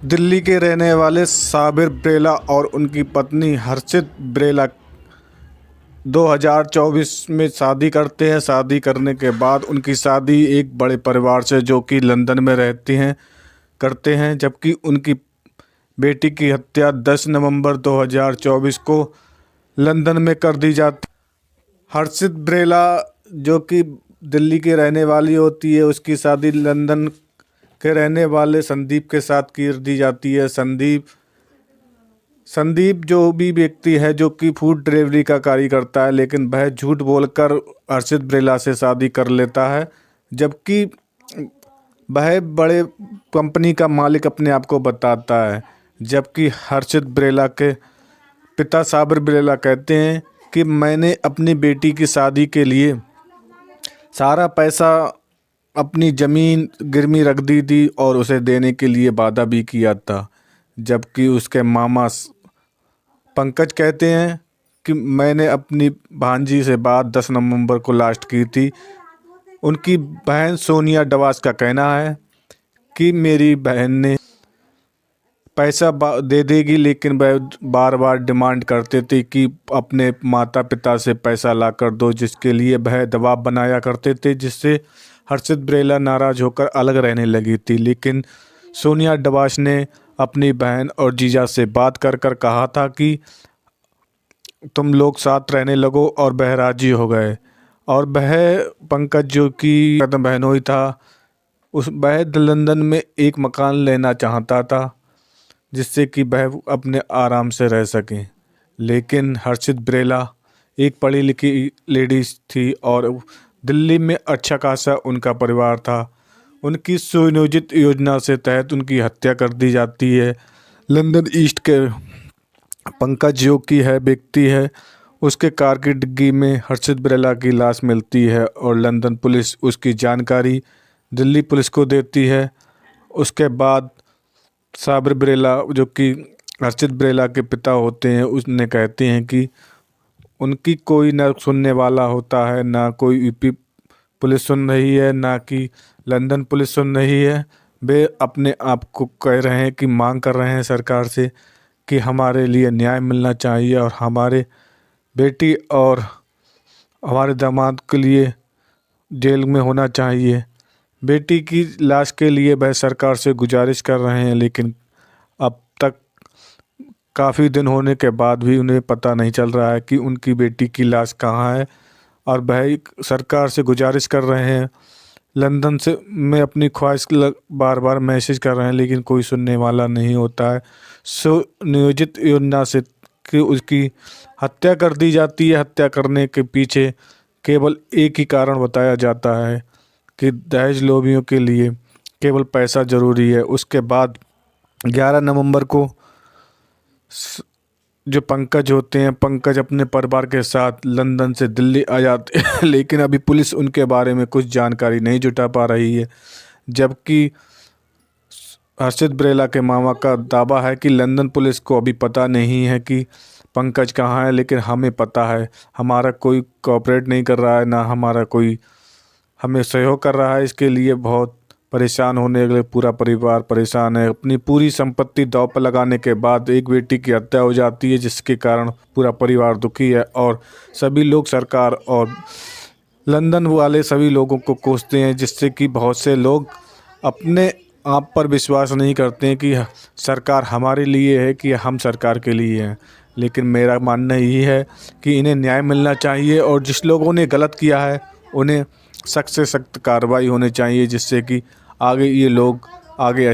दिल्ली के रहने वाले साबिर ब्रेला और उनकी पत्नी हर्षित ब्रेला 2024 में शादी करते हैं। शादी करने के बाद उनकी शादी एक बड़े परिवार से, जो कि लंदन में रहते हैं, करते हैं। जबकि उनकी बेटी की हत्या 10 नवंबर 2024 को लंदन में कर दी जाती। हर्षित ब्रेला, जो कि दिल्ली की रहने वाली होती है, उसकी शादी लंदन के रहने वाले संदीप के साथ कर दी जाती है। संदीप जो भी व्यक्ति है, जो कि फूड डिलीवरी का कार्य करता है, लेकिन वह झूठ बोलकर हर्षित ब्रेला से शादी कर लेता है। जबकि वह बड़े कंपनी का मालिक अपने आप को बताता है। जबकि हर्षित ब्रेला के पिता साबिर ब्रेला कहते हैं कि मैंने अपनी बेटी की शादी के लिए सारा पैसा अपनी ज़मीन गिरवी रख दी थी और उसे देने के लिए वादा भी किया था। जबकि उसके मामा पंकज कहते हैं कि मैंने अपनी भांजी से बात 10 नवंबर को लास्ट की थी। उनकी बहन सोनिया डवास का कहना है कि मेरी बहन ने पैसा दे देगी, लेकिन वह बार बार डिमांड करते थे कि अपने माता पिता से पैसा ला कर दो, जिसके लिए वह दबाव बनाया करते थे, जिससे हर्षित ब्रेला नाराज़ होकर अलग रहने लगी थी। लेकिन सोनिया डवास ने अपनी बहन और जीजा से बात कर कहा था कि तुम लोग साथ रहने लगो, और वह राजी हो गए। और वह पंकज, जो कि बहनोई था, वह लंदन में एक मकान लेना चाहता था, जिससे कि वह अपने आराम से रह सकें। लेकिन हर्षित ब्रेला एक पढ़ी लिखी लेडीज थी और दिल्ली में अच्छा खासा उनका परिवार था। उनकी सुनियोजित योजना से तहत उनकी हत्या कर दी जाती है। लंदन ईस्ट के पंकज, जो कि है व्यक्ति है, उसके कार की डिग्गी में हर्षित ब्रेला की लाश मिलती है और लंदन पुलिस उसकी जानकारी दिल्ली पुलिस को देती है। उसके बाद साबिर ब्रेला, जो कि हर्षित ब्रेला के पिता होते हैं, उसने कहते हैं कि उनकी कोई न सुनने वाला होता है, ना कोई यूपी पुलिस सुन रही है, ना कि लंदन पुलिस सुन रही है। वे अपने आप को कह रहे हैं कि मांग कर रहे हैं सरकार से कि हमारे लिए न्याय मिलना चाहिए और हमारे बेटी और हमारे दामाद के लिए जेल में होना चाहिए। बेटी की लाश के लिए वह सरकार से गुजारिश कर रहे हैं, लेकिन अब तक काफ़ी दिन होने के बाद भी उन्हें पता नहीं चल रहा है कि उनकी बेटी की लाश कहाँ है। और वह सरकार से गुजारिश कर रहे हैं, लंदन से में अपनी ख्वाहिश बार बार मैसेज कर रहे हैं, लेकिन कोई सुनने वाला नहीं होता है। नियोजित योजना से कि उसकी हत्या कर दी जाती है। हत्या करने के पीछे केवल एक ही कारण बताया जाता है कि दहेज लोभियों के लिए केवल पैसा ज़रूरी है। उसके बाद 11 नवंबर को जो पंकज होते हैं, पंकज अपने परिवार के साथ लंदन से दिल्ली आ जाते हैं, लेकिन अभी पुलिस उनके बारे में कुछ जानकारी नहीं जुटा पा रही है। जबकि हर्षित ब्रेला के मामा का दावा है कि लंदन पुलिस को अभी पता नहीं है कि पंकज कहाँ है, लेकिन हमें पता है। हमारा कोई कोऑपरेट नहीं कर रहा है, ना हमारा कोई हमें सहयोग कर रहा है। इसके लिए बहुत परेशान होने लगे, पूरा परिवार परेशान है। अपनी पूरी संपत्ति दांव पर लगाने के बाद एक बेटी की हत्या हो जाती है, जिसके कारण पूरा परिवार दुखी है और सभी लोग सरकार और लंदन वाले सभी लोगों को कोसते हैं, जिससे कि बहुत से लोग अपने आप पर विश्वास नहीं करते हैं कि सरकार हमारे लिए है कि हम सरकार के लिए हैं। लेकिन मेरा मानना यही है कि इन्हें न्याय मिलना चाहिए और जिस लोगों ने गलत किया है उन्हें सख्त से सख्त कार्रवाई होनी चाहिए, जिससे कि आगे ये लोग आगे